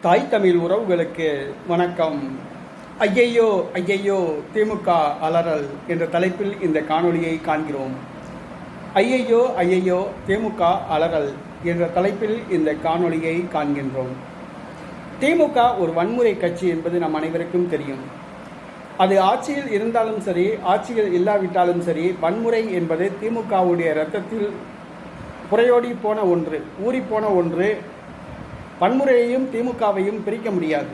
தாய் தமிழ் உறவுகளுக்கு வணக்கம். ஐயையோ ஐயையோ திமுக அலறல் என்ற தலைப்பில் இந்த காணொளியை காண்கிறோம். ஐயையோ ஐயையோ திமுக அலறல் என்ற தலைப்பில் இந்த காணொளியை காண்கின்றோம். திமுக ஒரு வன்முறை கட்சி என்பது நம் அனைவருக்கும் தெரியும். அது ஆட்சியில் இருந்தாலும் சரி, ஆட்சியில் இல்லாவிட்டாலும் சரி, வன்முறை என்பது திமுகவுடைய இரத்தத்தில் புறையோடி போன ஒன்று, ஊறிப்போன ஒன்று. வன்முறையையும் திமுகவையும் பிரிக்க முடியாது.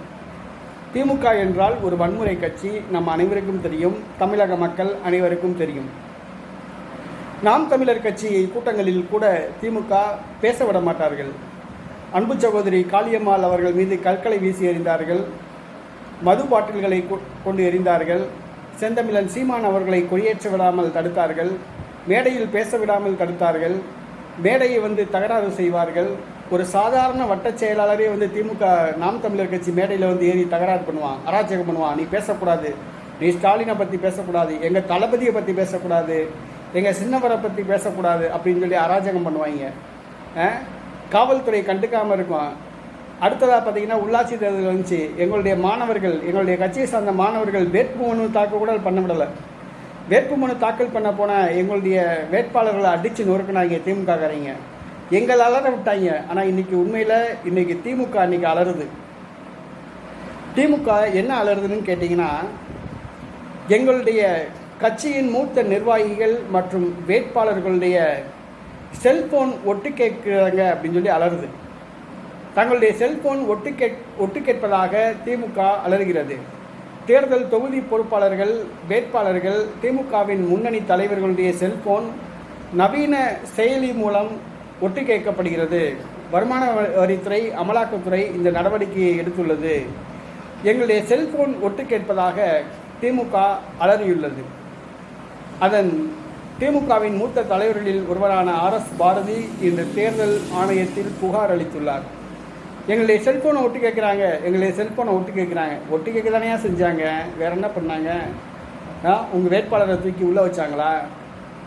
திமுக என்றால் ஒரு வன்முறை கட்சி, நம் அனைவருக்கும் தெரியும். தமிழக மக்கள் அனைவருக்கும் தெரியும். நாம் தமிழர் கட்சி கூட்டங்களில் கூட திமுக பேச விட மாட்டார்கள். அன்பு சகோதரி காளியம்மாள் அவர்கள் மீது கற்களை வீசி எறிந்தார்கள், மது பாட்டில்களை கொண்டு எறிந்தார்கள். செந்தமிழன் சீமான் அவர்களை கொடியேற்ற விடாமல் தடுத்தார்கள், மேடையில் பேச விடாமல் தடுத்தார்கள், மேடையை தகராறு செய்வார்கள். ஒரு சாதாரண வட்டச் செயலாளரே திமுக நாம் தமிழர் கட்சி மேடையில் ஏறி தகராறு பண்ணுவான், அராஜகம் பண்ணுவான். நீ பேசக்கூடாது, நீ ஸ்டாலினை பற்றி பேசக்கூடாது, எங்கள் தளபதியை பற்றி பேசக்கூடாது, எங்கள் சின்னவரை பற்றி பேசக்கூடாது அப்படின்னு சொல்லி அராஜகம் பண்ணுவாங்க. காவல்துறை கண்டுக்காமல் இருக்கும். அடுத்ததாக பார்த்தீங்கன்னா உள்ளாட்சி தேர்தல் வந்துச்சு. எங்களுடைய மாணவர்கள், எங்களுடைய கட்சியை சார்ந்த மாணவர்கள் வேட்புமனு தாக்கல் கூட பண்ண விடலை. வேட்புமனு தாக்கல் பண்ண போன எங்களுடைய வேட்பாளர்களை அடித்து நொறுக்கினாங்க திமுககாரங்க. எங்களை அலற விட்டாங்க. ஆனால் இன்னைக்கு திமுக அலறுது. திமுக என்ன அலறுதுன்னு கேட்டிங்கன்னா, எங்களுடைய கட்சியின் மூத்த நிர்வாகிகள் மற்றும் வேட்பாளர்களுடைய செல்போன் ஒட்டு கேட்குறாங்க அப்படின்னு சொல்லி அலறுது. தங்களுடைய செல்போன் ஒட்டு கேட்பதாக திமுக அலறுகிறது. தேர்தல் தொகுதி பொறுப்பாளர்கள், வேட்பாளர்கள், திமுகவின் முன்னணி தலைவர்களுடைய செல்போன் நவீன செயலி மூலம் ஒட்டு கேட்கப்படுகிறது. வருமான வரித்துறை, அமலாக்கத்துறை இந்த நடவடிக்கையை எடுத்துள்ளது. எங்களுடைய செல்போன் ஒட்டு கேட்பதாக திமுக அலறியுள்ளது. அதன் திமுகவின் மூத்த தலைவர்களில் ஒருவரான RS பாரதி இன்று தேர்தல் ஆணையத்தில் புகார் அளித்துள்ளார். எங்களுடைய செல்ஃபோனை ஒட்டு கேட்குறாங்க, எங்களுடைய செல்ஃபோனை ஒட்டு கேட்குறாங்க. ஒட்டு கேட்க தானே செஞ்சாங்க, வேறு என்ன பண்ணாங்க? உங்கள் வேட்பாளரை தூக்கி உள்ளே வச்சாங்களா?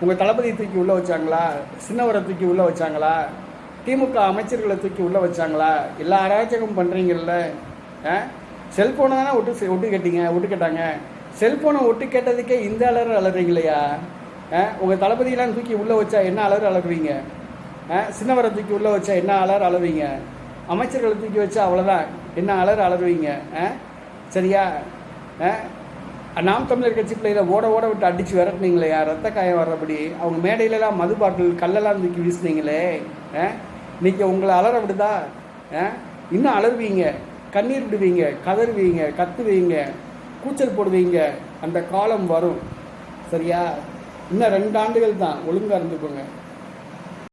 உங்கள் தளபதியை தூக்கி உள்ளே வச்சாங்களா? சின்னவரை தூக்கி உள்ளே வச்சாங்களா? திமுக அமைச்சர்களை தூக்கி உள்ளே வச்சாங்களா? எல்லா அராஜகம் பண்ணுறீங்கல்ல. செல்ஃபோனை தானே ஒட்டு கேட்டாங்க. செல்ஃபோனை ஒட்டு கேட்டதுக்கே இந்த அலறீங்களையா? உங்கள் தளபதியெல்லாம் தூக்கி உள்ளே வச்சா என்ன அலறுவீங்க? சின்னவரை தூக்கி உள்ளே வச்சா என்ன அலறுவீங்க? அமைச்சர்களை தூக்கி வச்சா அவ்வளோதான், என்ன அலறுவீங்க? சரியா? நாம் தமிழர் கட்சி பிள்ளைகளை ஓட விட்டு அடித்து விரட்டினீங்களே, ரத்த காயம் வர்றபடி. அவங்க மேடையிலலாம் மது பாட்டில் கல்லெல்லாம் தூக்கி வீசினீங்களே, இன்றைக்கி உங்களை அலற விடுதா? இன்னும் அலறுவீங்க, கண்ணீர் விடுவீங்க, கதறுவீங்க, கத்துவீங்க, கூச்சல் போடுவீங்க. அந்த காலம் வரும். சரியா? இன்னும் 2 ஆண்டுகள் தான். ஒழுங்காக இருந்துக்கோங்க.